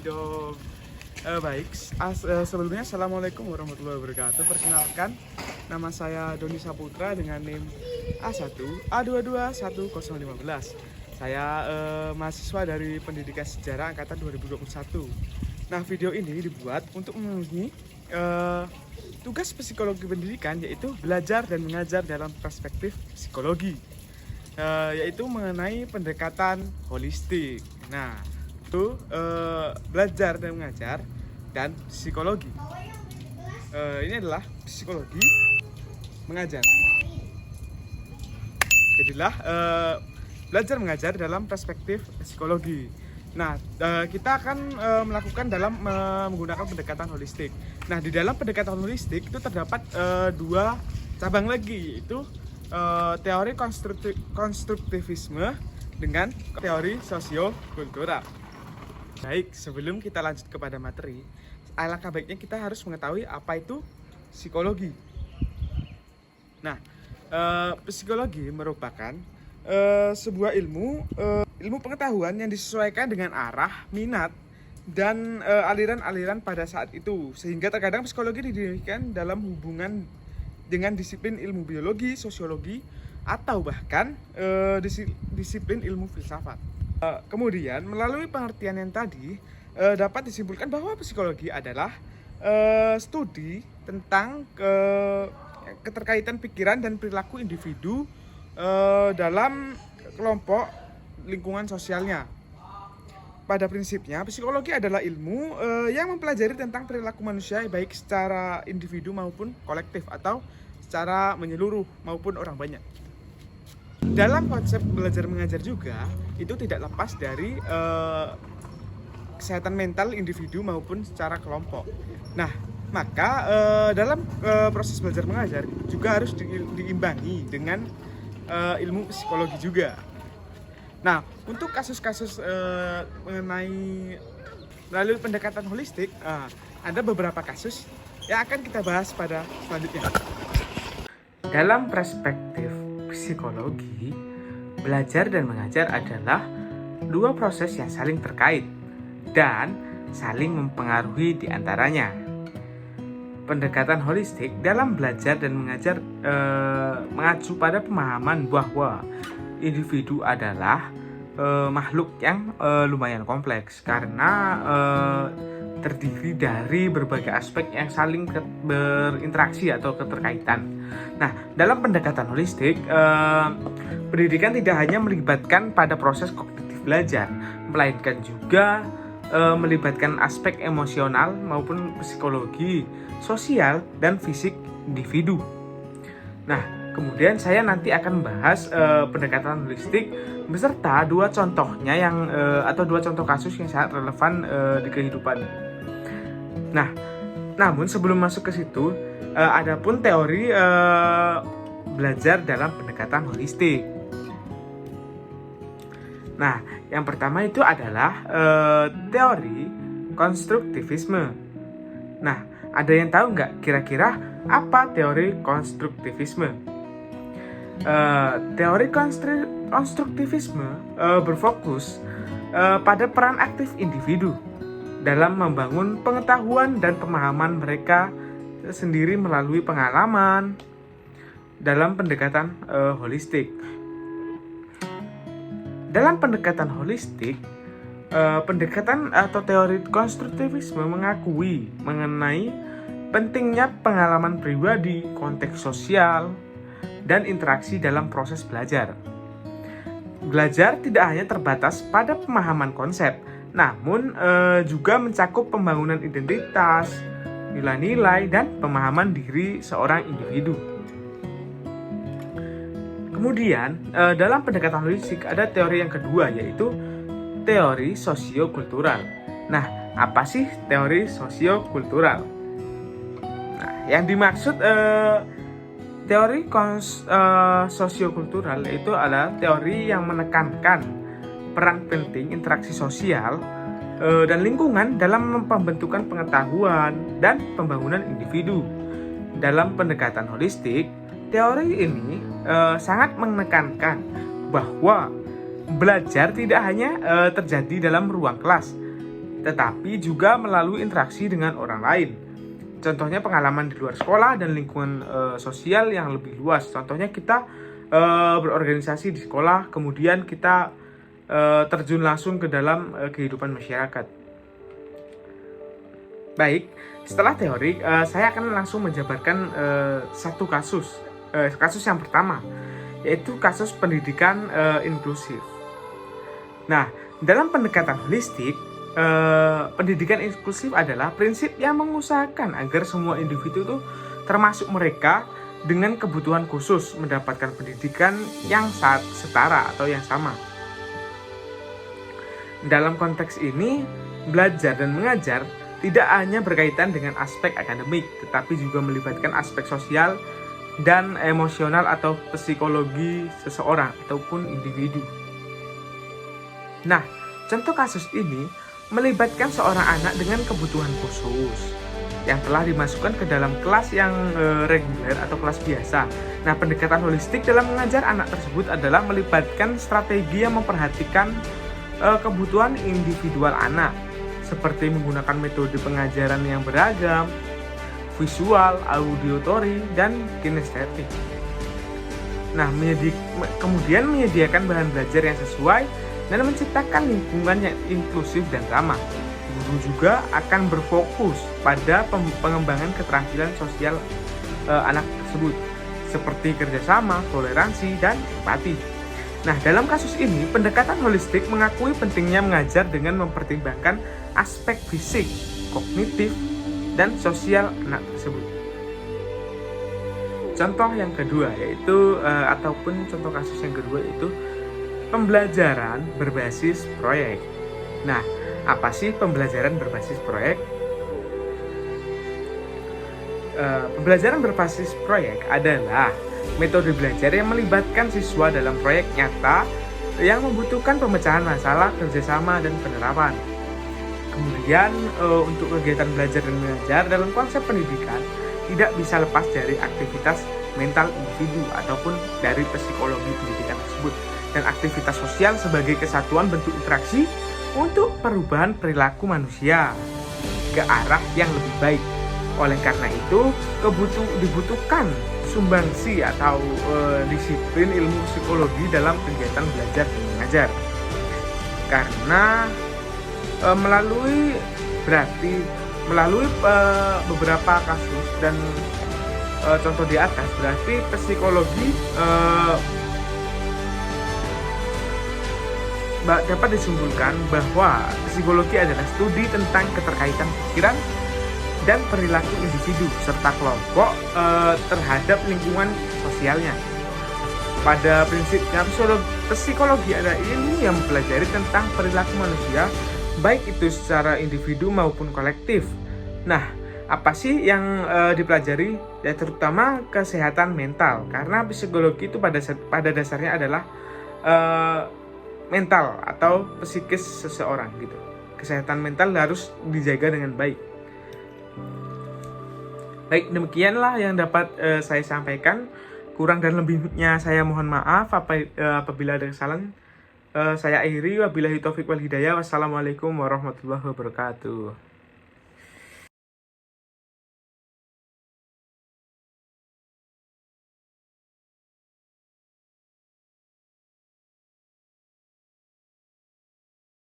video sebelumnya assalamualaikum warahmatullahi wabarakatuh. Perkenalkan, nama saya Doni Saputra dengan NIM A1A221015. Saya mahasiswa dari Pendidikan Sejarah angkatan 2021. Nah, video ini dibuat untuk memenuhi tugas psikologi pendidikan, yaitu belajar dan mengajar dalam perspektif psikologi, yaitu mengenai pendekatan holistik. Nah, itu belajar dan mengajar dan psikologi. Ini adalah psikologi mengajar. Jadilah belajar mengajar dalam perspektif psikologi. Nah, kita akan melakukan dalam menggunakan pendekatan holistik. Nah, di dalam pendekatan holistik itu terdapat dua cabang lagi, yaitu teori konstruktivisme dengan teori sosiokultural. Baik, sebelum kita lanjut kepada materi, alangkah baiknya kita harus mengetahui apa itu psikologi. Nah, psikologi merupakan sebuah ilmu pengetahuan yang disesuaikan dengan arah, minat, dan aliran-aliran pada saat itu. Sehingga terkadang psikologi didirikan dalam hubungan dengan disiplin ilmu biologi, sosiologi, atau bahkan disiplin ilmu filsafat. Kemudian, melalui pengertian yang tadi, dapat disimpulkan bahwa psikologi adalah studi tentang keterkaitan pikiran dan perilaku individu dalam kelompok lingkungan sosialnya. Pada prinsipnya, psikologi adalah ilmu yang mempelajari tentang perilaku manusia, baik secara individu maupun kolektif, atau secara menyeluruh maupun orang banyak. Dalam konsep belajar mengajar juga, itu tidak lepas dari kesehatan mental individu maupun secara kelompok. Nah, maka dalam proses belajar mengajar juga harus diimbangi dengan ilmu psikologi juga. Nah, untuk kasus-kasus mengenai melalui pendekatan holistik, ada beberapa kasus yang akan kita bahas pada selanjutnya. Dalam perspektif psikologi, belajar dan mengajar adalah dua proses yang saling terkait dan saling mempengaruhi di antaranya. Pendekatan holistik dalam belajar dan mengajar mengacu pada pemahaman bahwa individu adalah makhluk yang lumayan kompleks karena terdiri dari berbagai aspek yang saling berinteraksi atau keterkaitan. Nah, dalam pendekatan holistik, pendidikan tidak hanya melibatkan pada proses kognitif belajar, melainkan juga melibatkan aspek emosional maupun psikologi, sosial, dan fisik individu. Nah, kemudian saya nanti akan membahas pendekatan holistik beserta dua contohnya atau dua contoh kasus yang sangat relevan di kehidupan. Nah, namun sebelum masuk ke situ, adapun teori belajar dalam pendekatan holistik. Nah, yang pertama itu adalah teori konstruktivisme. Nah, ada yang tahu nggak kira-kira apa teori konstruktivisme? Teori konstruktivisme berfokus pada peran aktif individu dalam membangun pengetahuan dan pemahaman mereka sendiri melalui pengalaman dalam pendekatan holistik. Dalam pendekatan holistik, pendekatan atau teori konstruktivisme mengakui mengenai pentingnya pengalaman pribadi, konteks sosial, dan interaksi dalam proses belajar. Belajar tidak hanya terbatas pada pemahaman konsep, namun juga mencakup pembangunan identitas, nilai-nilai, dan pemahaman diri seorang individu. Kemudian, dalam pendekatan holistik ada teori yang kedua, yaitu teori sosiokultural. Nah, apa sih teori sosiokultural? Nah, yang dimaksud teori sosiokultural itu adalah teori yang menekankan peran penting interaksi sosial dan lingkungan dalam pembentukan pengetahuan dan pembangunan individu. Dalam pendekatan holistik, teori ini sangat menekankan bahwa belajar tidak hanya terjadi dalam ruang kelas, tetapi juga melalui interaksi dengan orang lain. Contohnya pengalaman di luar sekolah dan lingkungan sosial yang lebih luas. Contohnya kita berorganisasi di sekolah, kemudian kita terjun langsung ke dalam kehidupan masyarakat. Baik, setelah teori, saya akan langsung menjabarkan satu kasus. Kasus yang pertama, yaitu kasus pendidikan inklusif. Nah, dalam pendekatan holistik, pendidikan inklusif adalah prinsip yang mengusahakan agar semua individu itu, termasuk mereka dengan kebutuhan khusus, mendapatkan pendidikan yang setara atau yang sama. Dalam konteks ini, belajar dan mengajar tidak hanya berkaitan dengan aspek akademik, tetapi juga melibatkan aspek sosial dan emosional atau psikologi seseorang ataupun individu. Nah, contoh kasus ini melibatkan seorang anak dengan kebutuhan khusus yang telah dimasukkan ke dalam kelas yang reguler atau kelas biasa. Nah, pendekatan holistik dalam mengajar anak tersebut adalah melibatkan strategi yang memperhatikan kebutuhan individual anak, seperti menggunakan metode pengajaran yang beragam, visual, auditory, dan kinestetik. Nah, kemudian menyediakan bahan belajar yang sesuai dan menciptakan lingkungan yang inklusif dan ramah. Guru juga akan berfokus pada pengembangan keterampilan sosial anak tersebut, seperti kerjasama, toleransi, dan empati. Nah, dalam kasus ini, pendekatan holistik mengakui pentingnya mengajar dengan mempertimbangkan aspek fisik, kognitif, dan sosial anak tersebut. Contoh yang kedua yaitu ataupun contoh kasus yang kedua yaitu pembelajaran berbasis proyek. Nah, apa sih pembelajaran berbasis proyek? Pembelajaran berbasis proyek adalah metode belajar yang melibatkan siswa dalam proyek nyata yang membutuhkan pemecahan masalah, kerjasama, dan penerapan. Kemudian untuk kegiatan belajar dan mengajar dalam konsep pendidikan tidak bisa lepas dari aktivitas mental individu ataupun dari psikologi pendidikan tersebut, dan aktivitas sosial sebagai kesatuan bentuk interaksi untuk perubahan perilaku manusia ke arah yang lebih baik. Oleh karena itu, dibutuhkan sumbangsi atau disiplin ilmu psikologi dalam kegiatan belajar dan mengajar. Karena melalui beberapa kasus dan contoh di atas, berarti psikologi dapat disimpulkan bahwa psikologi adalah studi tentang keterkaitan pikiran dan perilaku individu serta kelompok terhadap lingkungan sosialnya. Pada prinsipnya, psikologi adalah ilmu yang mempelajari tentang perilaku manusia, baik itu secara individu maupun kolektif. Nah, apa sih yang dipelajari? Ya, terutama kesehatan mental, karena psikologi itu pada dasarnya adalah mental atau psikis seseorang gitu. Kesehatan mental harus dijaga dengan baik. Baik, demikianlah yang dapat saya sampaikan. Kurang dan lebihnya saya mohon maaf apabila ada kesalahan. Saya akhiri, wabillahi taufiq wal hidayah. Wassalamualaikum warahmatullahi wabarakatuh.